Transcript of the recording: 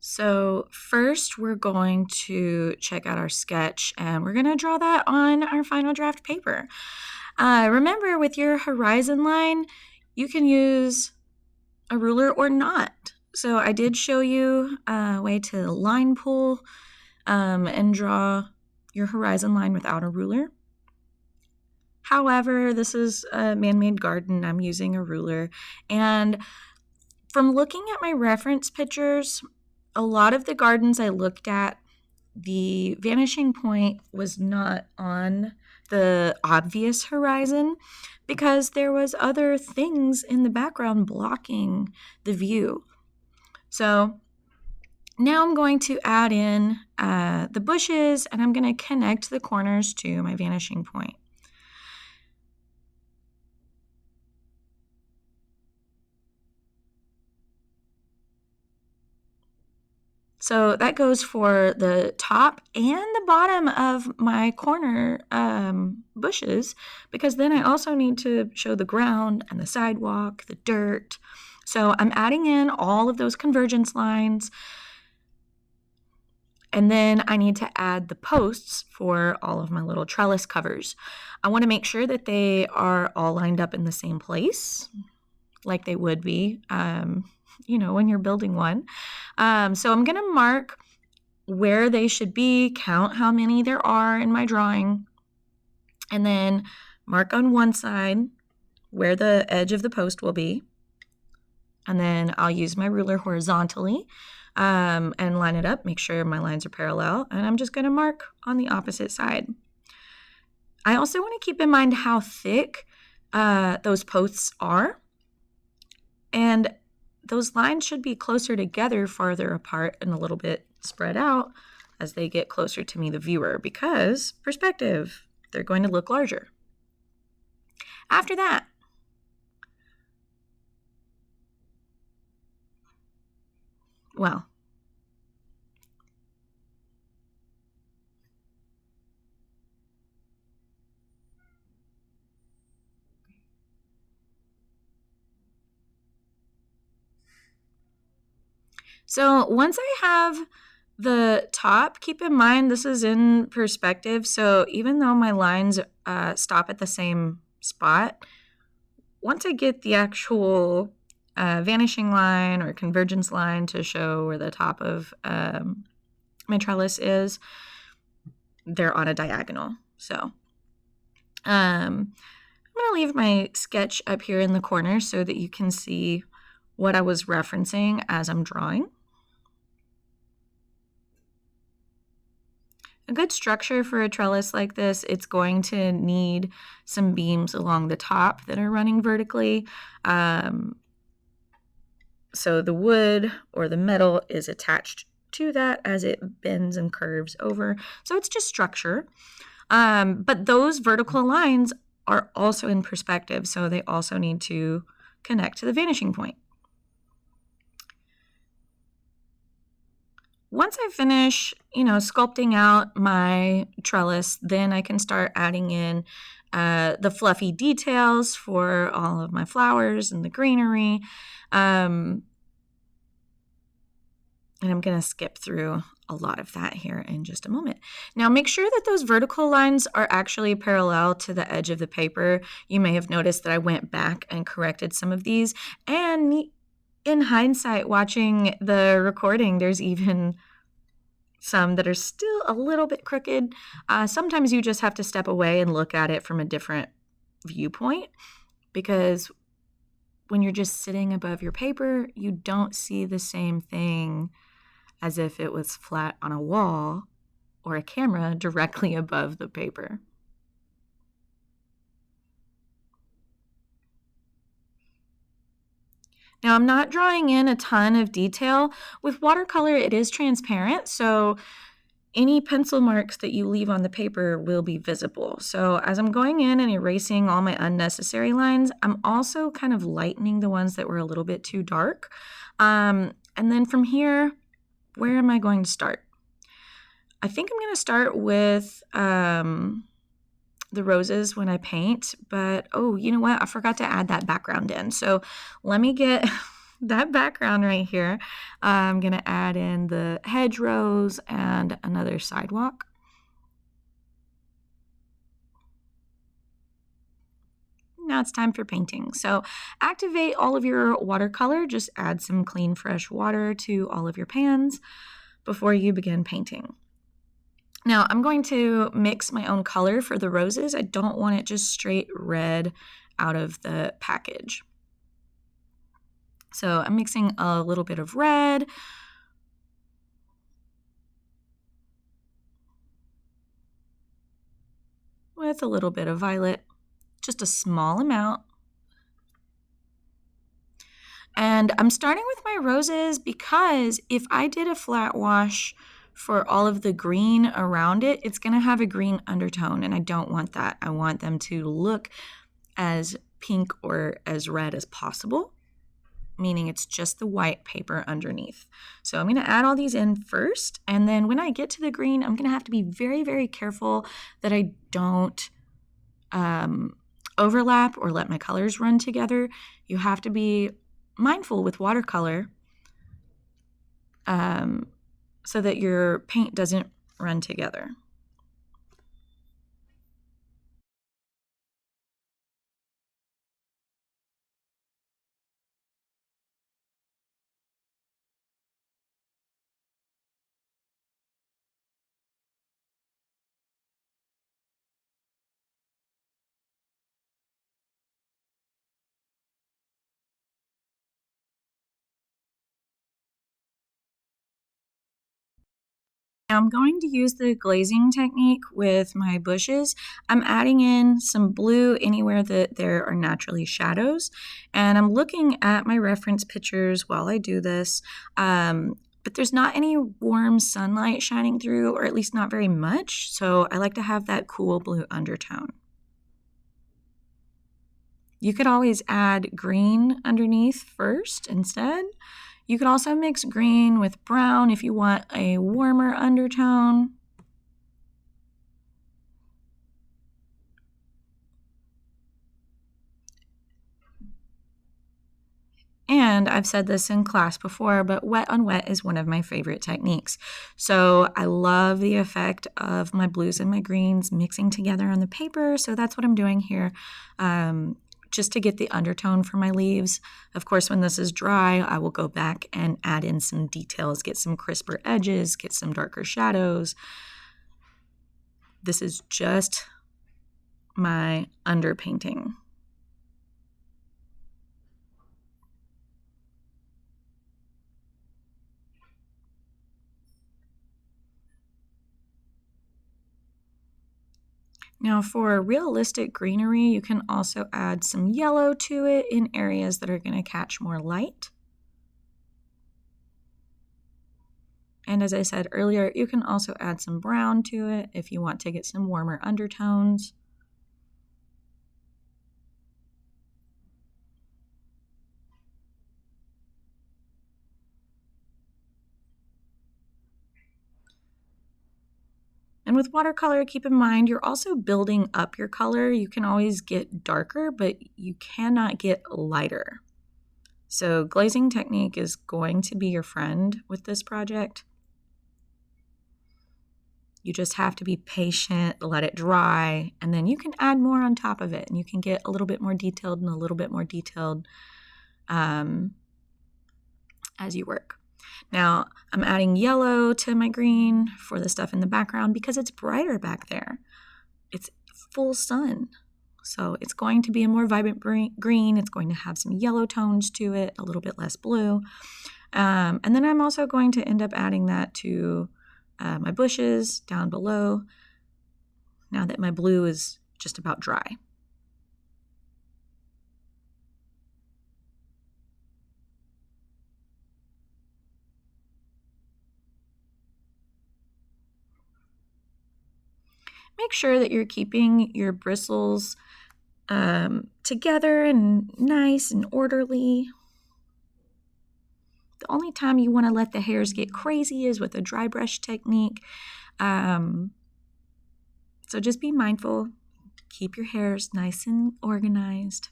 So first we're going to check out our sketch and we're going to draw that on our final draft paper. Remember, with your horizon line, you can use a ruler or not. So I did show you a way to line pull and draw your horizon line without a ruler. However, this is a man-made garden. I'm using a ruler. And from looking at my reference pictures, a lot of the gardens I looked at, the vanishing point was not on the obvious horizon because there was other things in the background blocking the view. So now I'm going to add in the bushes and I'm going to connect the corners to my vanishing point. So that goes for the top and the bottom of my corner bushes, because then I also need to show the ground and the sidewalk, the dirt. So I'm adding in all of those convergence lines. And then I need to add the posts for all of my little trellis covers. I want to make sure that they are all lined up in the same place, like they would be, when you're building one. So I'm going to mark where they should be, count how many there are in my drawing, and then mark on one side where the edge of the post will be. And then I'll use my ruler horizontally and line it up, make sure my lines are parallel, and I'm just going to mark on the opposite side. I also want to keep in mind how thick those posts are, and those lines should be closer together, farther apart, and a little bit spread out as they get closer to me, the viewer, because perspective, they're going to look larger. After that, well, so once I have the top, keep in mind this is in perspective, so even though my lines stop at the same spot, once I get the actual vanishing line or convergence line to show where the top of my trellis is, they're on a diagonal. So I'm going to leave my sketch up here in the corner so that you can see what I was referencing as I'm drawing. A good structure for a trellis like this, it's going to need some beams along the top that are running vertically. So the wood or the metal is attached to that as it bends and curves over. So it's just structure. But those vertical lines are also in perspective, so they also need to connect to the vanishing point. Once I finish, sculpting out my trellis, then I can start adding in the fluffy details for all of my flowers and the greenery. And I'm going to skip through a lot of that here in just a moment. Now, make sure that those vertical lines are actually parallel to the edge of the paper. You may have noticed that I went back and corrected some of these. And in hindsight, watching the recording, there's even some that are still a little bit crooked. Sometimes you just have to step away and look at it from a different viewpoint, because when you're just sitting above your paper, you don't see the same thing as if it was flat on a wall or a camera directly above the paper. Now, I'm not drawing in a ton of detail. With watercolor, it is transparent, so any pencil marks that you leave on the paper will be visible. So as I'm going in and erasing all my unnecessary lines, I'm also kind of lightening the ones that were a little bit too dark. And then from here, where am I going to start? I think I'm going to start with the roses when I paint, but oh, you know what? I forgot to add that background in. So let me get that background right here, I'm going to add in the hedgerows and another sidewalk. Now it's time for painting. So activate all of your watercolor. Just add some clean, fresh water to all of your pans before you begin painting. Now I'm going to mix my own color for the roses. I don't want it just straight red out of the package. So I'm mixing a little bit of red with a little bit of violet, just a small amount. And I'm starting with my roses because if I did a flat wash for all of the green around it, it's going to have a green undertone, and I don't want that. I want them to look as pink or as red as possible, meaning it's just the white paper underneath. So I'm going to add all these in first, and then when I get to the green, I'm going to have to be very, very careful that I don't overlap or let my colors run together. You have to be mindful with watercolor so that your paint doesn't run together. I'm going to use the glazing technique with my bushes. I'm adding in some blue anywhere that there are naturally shadows, and I'm looking at my reference pictures while I do this, but there's not any warm sunlight shining through, or at least not very much, so I like to have that cool blue undertone. You could always add green underneath first instead. You could also mix green with brown if you want a warmer undertone. And I've said this in class before, but wet on wet is one of my favorite techniques. So I love the effect of my blues and my greens mixing together on the paper. So that's what I'm doing here. Just to get the undertone for my leaves. Of course, when this is dry, I will go back and add in some details, get some crisper edges, get some darker shadows. This is just my underpainting. Now for realistic greenery, you can also add some yellow to it in areas that are going to catch more light. And as I said earlier, you can also add some brown to it if you want to get some warmer undertones. And with watercolor, keep in mind, you're also building up your color. You can always get darker, but you cannot get lighter. So glazing technique is going to be your friend with this project. You just have to be patient, let it dry, and then you can add more on top of it, and you can get a little bit more detailed and a little bit more detailed as you work. Now, I'm adding yellow to my green for the stuff in the background because it's brighter back there. It's full sun. So it's going to be a more vibrant green. It's going to have some yellow tones to it, a little bit less blue. And then I'm also going to end up adding that to my bushes down below now that my blue is just about dry. Make sure that you're keeping your bristles together and nice and orderly. The only time you want to let the hairs get crazy is with a dry brush technique. So just be mindful. Keep your hairs nice and organized.